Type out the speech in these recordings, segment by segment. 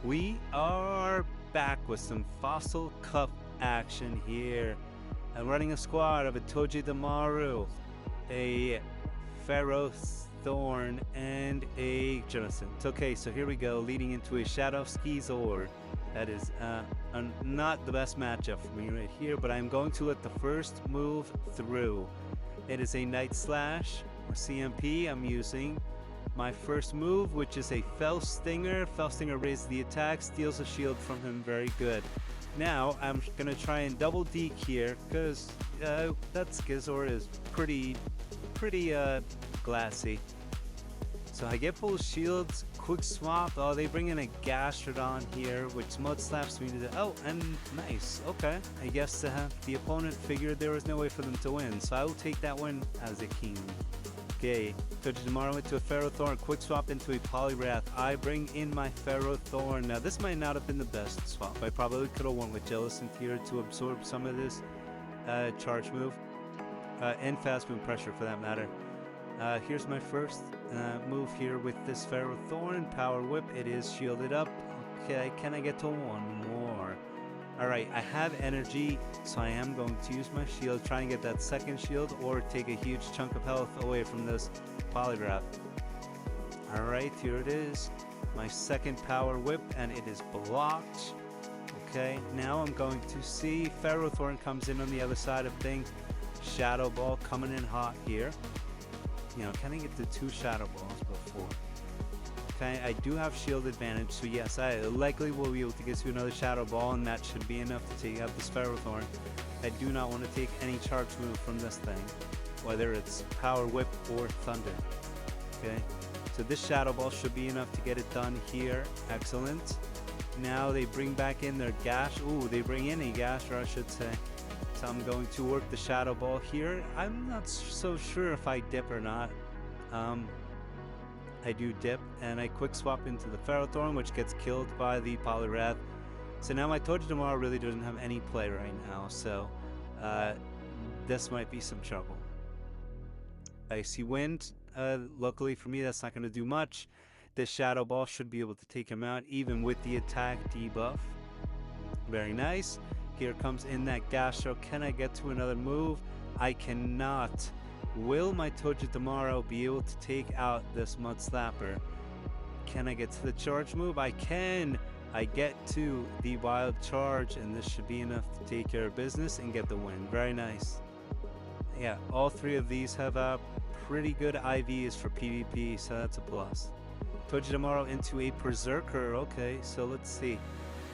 We are back with some Fossil Cup action here. I'm running a squad of a Togedemaru, a Pharaoh Thorn, and a Jonathan. Okay, so here we go, leading into a Shadow Skizor. That is not the best matchup for me right here, but I'm going to let the first move through. It is a Night Slash, or CMP I'm using. My first move, which is a Fell Stinger. Fell Stinger raises the attack, steals a shield from him, very good. Now, I'm going to try and double deke here, because that Skizor is pretty glassy. So I get full shields, quick swap. Oh, they bring in a Gastrodon here, which mud slaps me to the... Oh, and nice. Okay. I guess the opponent figured there was no way for them to win, so I will take that win as a king. Okay, Togedemaru into a Ferrothorn, quick swap into a Poliwrath. I bring in my Ferrothorn. Now, this might not have been the best swap. I probably could have won with Jellicent here to absorb some of this charge move, and fast move pressure for that matter. Here's my first move here with this Ferrothorn. Power Whip, it is shielded up. Okay, can I get to one more? Alright, I have energy, so I am going to use my shield, try and get that second shield, or take a huge chunk of health away from this Poliwrath. Alright, here it is. My second Power Whip, and it is blocked. Okay, now I'm going to see Ferrothorn comes in on the other side of things. Shadow Ball coming in hot here. You know, can I get the 2 Shadow Balls before? Okay, I do have shield advantage, so yes, I likely will be able to get to another Shadow Ball, and that should be enough to take out this Ferrothorn. I do not want to take any charge move from this thing, whether it's Power Whip or Thunder. Okay, so this Shadow Ball should be enough to get it done here. Excellent. Now they bring back in their Gash. Ooh, they bring in a Gasher, I should say. So I'm going to work the Shadow Ball here. I'm not so sure if I dip or not. I do dip, and I quick swap into the Ferrothorn, which gets killed by the Poliwrath. So now my Togedemaru really doesn't have any play right now, so this might be some trouble. Icy Wind, luckily for me, that's not going to do much. This Shadow Ball should be able to take him out, even with the attack debuff. Very nice. Here comes in that Gastro. Can I get to another move? I cannot. Will my Togedemaru be able to take out this Mud Slapper? Can I get to the charge move? I can! I get to the Wild Charge, and this should be enough to take care of business and get the win. Very nice. Yeah, all 3 of these have pretty good IVs for PvP, so that's a plus. Togedemaru into a Berserker. Okay, so let's see.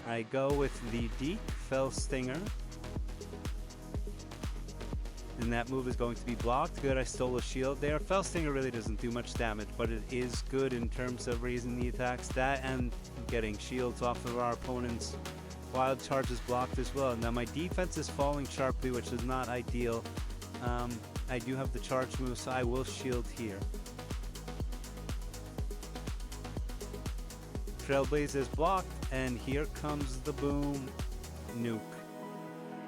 I go with the Deke Fell Stinger. And that move is going to be blocked. Good, I stole a shield there. Fell Stinger really doesn't do much damage, but it is good in terms of raising the attacks. That and getting shields off of our opponents. Wild Charge is blocked as well. Now my defense is falling sharply, which is not ideal. I do have the charge move, so I will shield here. Trailblaze is blocked, and here comes the boom. Nuke.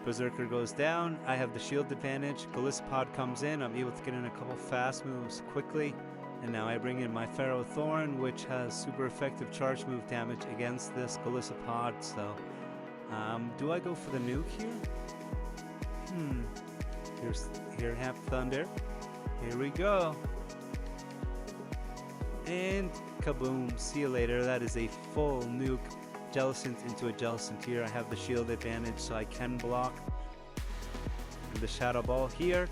Berserker goes down. I have the shield advantage. Golisopod comes in. I'm able to get in a couple fast moves quickly. And now I bring in my Ferrothorn, which has super effective charge move damage against this Golisopod. So, do I go for the nuke here? Here have Thunder. Here we go. And kaboom. See you later. That is a full nuke. Jellicent into a Jellicent here. I have the shield advantage, so I can block the Shadow Ball here,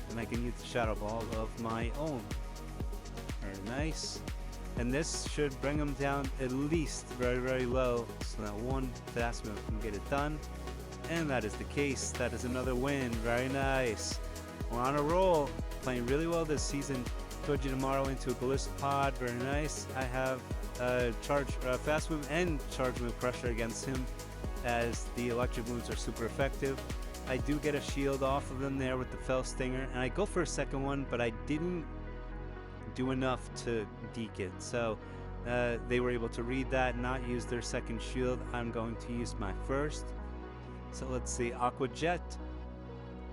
and I can use the Shadow Ball of my own. Very nice. And this should bring him down at least very low, so that one fast move can get it done. And that is the case. That is another win. Very nice. We're on a roll. Playing really well this season. Togedemaru into a Golisopod. Very nice. I have fast move and charge move pressure against him, as the electric moves are super effective. I do get a shield off of them there with the Fell Stinger, and I go for a second one, but I didn't do enough to deke it. So they were able to read that, not use their second shield. I'm going to use my first. So let's see, Aqua Jet.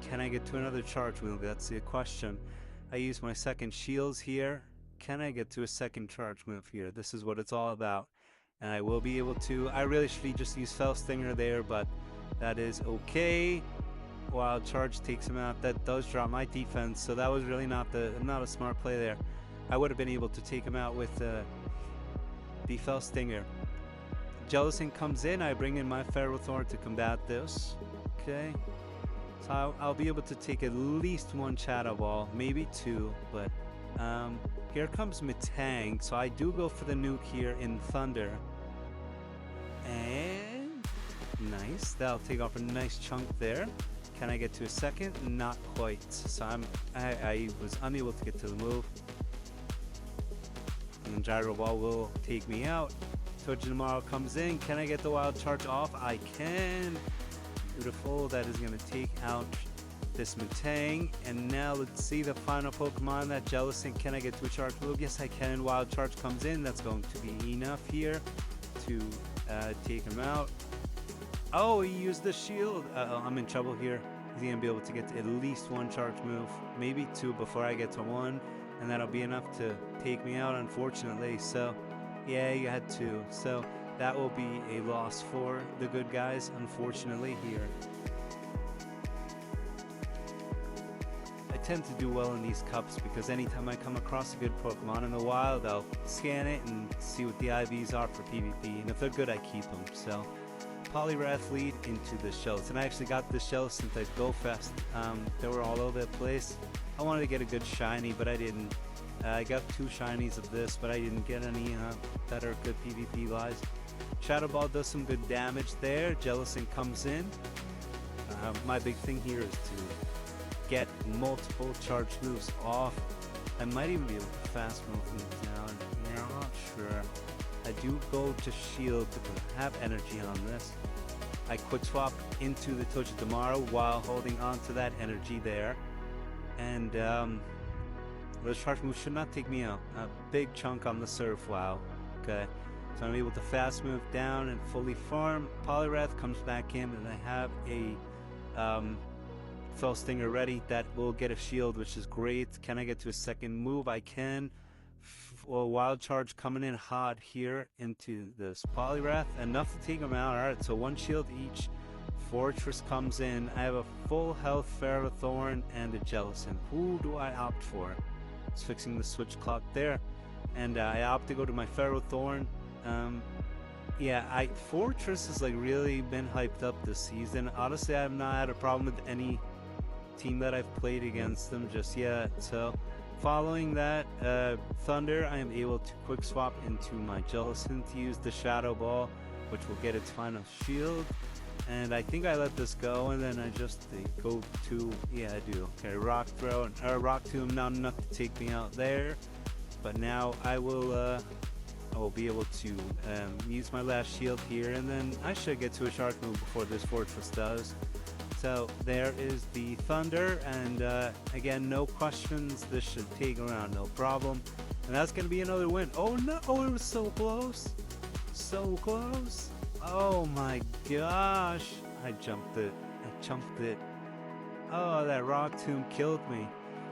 Can I get to another charge move? That's the question. I use my second shields here. Can I get to a second charge move here? This is what it's all about. and I will be able to. I really should just use Fell Stinger there, but that is okay. Wild Charge takes him out. That does drop my defense, so that was really not a smart play there. I would have been able to take him out with the Fell Stinger. Jellicent comes in. I bring in my Ferrothorn to combat this. Okay. So I'll be able to take at least one Shadow Ball, maybe two, but here comes Metang, so I do go for the nuke here in Thunder. And nice, that'll take off a nice chunk there. Can I get to a second? Not quite, so I was unable to get to the move. And Gyro Ball will take me out. Togedemaru comes in. Can I get the Wild Charge off? I can. Beautiful. That is going to take out this Metang. And now let's see the final Pokemon, that Jellicent. Can I get to a charge move? Yes, I can. Wild Charge comes in. That's going to be enough here to take him out. Oh, he used the shield. I'm in trouble here. He's going to be able to get to at least one charge move, maybe two before I get to one. And that'll be enough to take me out, unfortunately. So, yeah, you had two. So that will be a loss for the good guys, unfortunately, here. I tend to do well in these cups because anytime I come across a good Pokemon in the wild, I'll scan it and see what the IVs are for PvP. And if they're good, I keep them. So, Poliwrath lead into the shells. And I actually got the shells since at GoFest. They were all over the place. I wanted to get a good shiny, but I didn't. I got two shinies of this, but I didn't get any that are good PvP wise. Shadow Ball does some good damage there. Jellicent comes in. My big thing here is to get multiple charge moves off. I might even be able to fast move them down. Yeah, I'm not sure. I do go to shield because I have energy on this. I quick swap into the Togedemaru while holding on to that energy there. And the charge move should not take me out. A big chunk on the surf, wow. Okay. So I'm able to fast move down and fully farm. Poliwrath comes back in, and I have a Fell Stinger ready that will get a shield, which is great. Can I get to a second move? I can. Well, Wild Charge coming in hot here into this Poliwrath. Enough to take him out. Alright, so one shield each. Fortress comes in. I have a full health Ferrothorn and a Jellicent. Who do I opt for? It's fixing the switch clock there. And I opt to go to my Ferrothorn. Yeah, Fortress has like really been hyped up this season. Honestly, I have not had a problem with any team that I've played against them just yet. So following that Thunder, I am able to quick swap into my Jellicent to use the Shadow Ball, which will get its final shield. And I think I let this go, and then I just go to, yeah, I do. Okay, Rock Throw, Rock Tomb, not enough to take me out there. But now I will be able to use my last shield here, and then I should get to a Shark move before this Fortress does. So there is the Thunder, and again, no questions, this should take around, no problem. And that's going to be another win. Oh no, oh, it was so close. So close. Oh my gosh. I jumped it. I chunked it. Oh, that Rock Tomb killed me.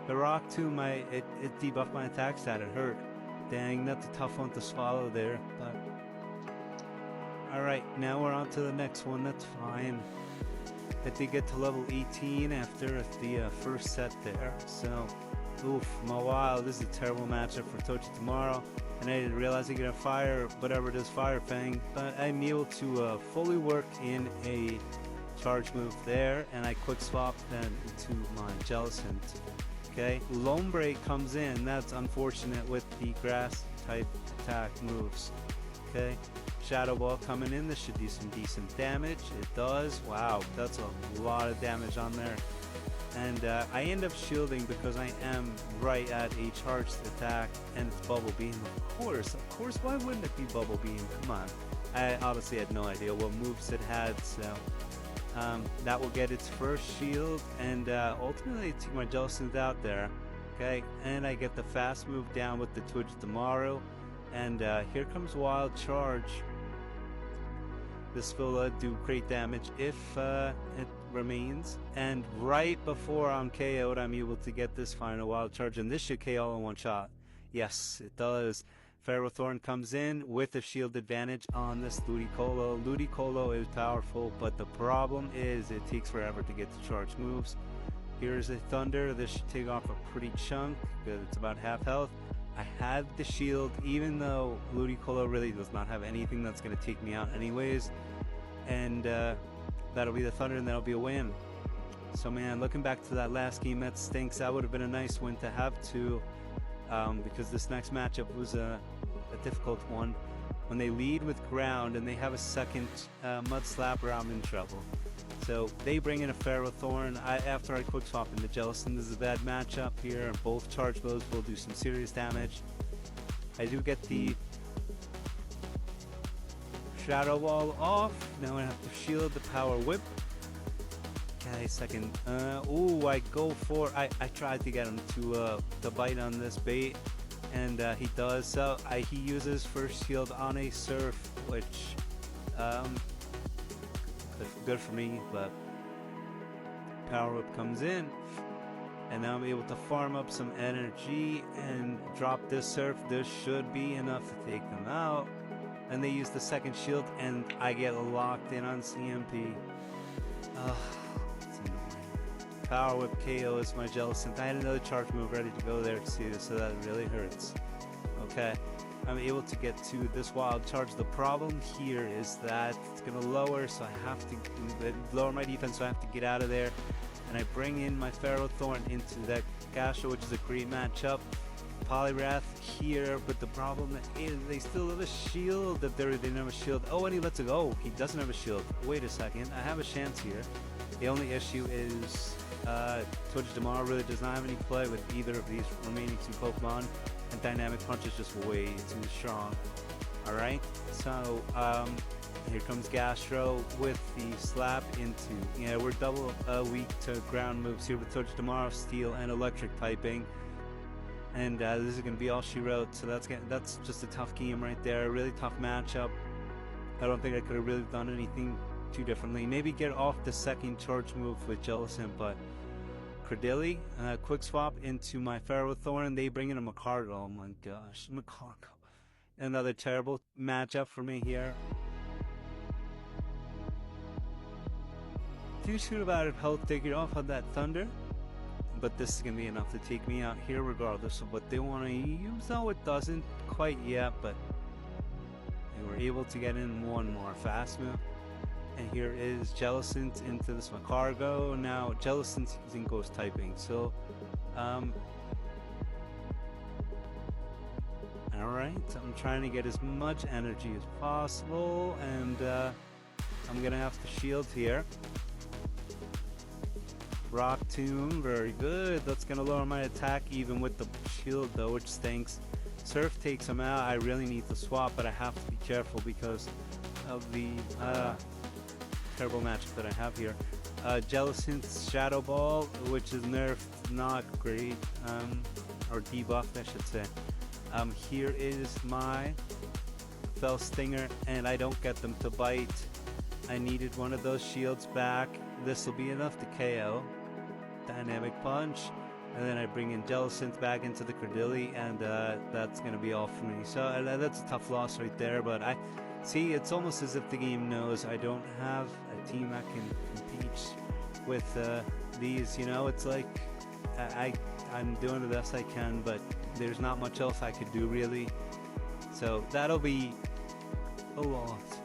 The Rock Tomb, it debuffed my attack stat. It hurt. Dang, that's a tough one to swallow there. But alright, now we're on to the next one. That's fine. I did get to level 18 after the first set there. So, oof, wow, this is a terrible matchup for Togedemaru. And I didn't realize he could fire whatever it is, Fire Fang. But I'm able to fully work in a charge move there, and I quick swap then into my Jellicent. Okay, Lombre comes in. That's unfortunate with the grass type attack moves. Okay, Shadow Ball coming in. This should do some decent damage. It does. Wow, that's a lot of damage on there. And I end up shielding because I am right at a charged attack, and it's Bubble Beam. Of course, why wouldn't it be Bubble Beam? Come on. I honestly had no idea what moves it had, so that will get its first shield, and ultimately take my Jellicent out there. Okay, and I get the fast move down with the Togedemaru, and here comes Wild Charge. This will do great damage if it remains. And right before I'm KO'd, I'm able to get this final Wild Charge, and this should KO in one shot. Yes, it does. Ferrothorn comes in with a shield advantage on this Ludicolo. Ludicolo is powerful, but the problem is it takes forever to get to charge moves. Here's a Thunder. This should take off a pretty chunk because it's about half health. I had the shield, even though Ludicolo really does not have anything that's going to take me out anyways. And that'll be the Thunder, and that'll be a win. So man, looking back to that last game, that stinks. That would have been a nice win to have too, because this next matchup was a difficult one. When they lead with ground and they have a second Mud Slapper, I'm in trouble. So they bring in a Ferrothorn. After I quick swap into Jellicent, this is a bad matchup here. Both charge moves will do some serious damage. I do get the Shadow Wall off. Now I have to shield the Power Whip. Okay, second. Ooh, I go for. I tried to get him to bite on this bait, and he does. So he uses first shield on a Surf, which good for me. But Power Whip comes in, and now I'm able to farm up some energy and drop this Surf. This should be enough to take them out. And they use the second shield, and I get locked in on CMP. It's annoying. Power Whip KO is my Jellicent. I had another charge move ready to go there too, so that really hurts. Okay, I'm able to get to this wild charge. The problem here is that it's gonna lower, so I have to lower my defense, so I have to get out of there. And I bring in my Ferrothorn into that Gasha, which is a great matchup. Poliwrath here, but the problem is they still have a shield. If they don't have a shield. Oh, and he lets it go. He doesn't have a shield. Wait a second. I have a chance here. The only issue is Togedemaru really does not have any play with either of these remaining two Pokemon, and Dynamic Punch is just way too strong. Alright, so here comes Gastro with the slap into. Yeah, we're double weak to ground moves here with Togedemaru, Steel, and Electric typing. And this is going to be all she wrote, so that's just a tough game right there. A really tough matchup. I don't think I could have really done anything too differently. Maybe get off the second charge move with Jellicent, but Credilli, quick swap into my Ferrothorn. They bring in a Magcargo. Oh my gosh, Magcargo. Another terrible matchup for me here. Too soon about it, health taking off on that Thunder. But this is going to be enough to take me out here regardless of what they want to use. No, it doesn't quite yet, but they were able to get in one more fast move. And here is Jellicent into this Magcargo. Now Jellicent's using Ghost typing, so alright, I'm trying to get as much energy as possible, and I'm going to have to shield here. Rock Tomb, very good. That's going to lower my attack even with the shield though, which stinks. Surf takes him out. I really need to swap, but I have to be careful because of the terrible matchup that I have here. Jellicent's Shadow Ball, which is nerfed, not great, or debuffed I should say. Here is my Fell Stinger, and I don't get them to bite. I needed one of those shields back. This will be enough to KO. Dynamic Punch, and then I bring in Jellicent back into the Credilli, and that's going to be all for me. So that's a tough loss right there, but I see it's almost as if the game knows I don't have a team that can compete with these, you know. It's like I'm doing the best I can, but there's not much else I could do really. So that'll be a loss.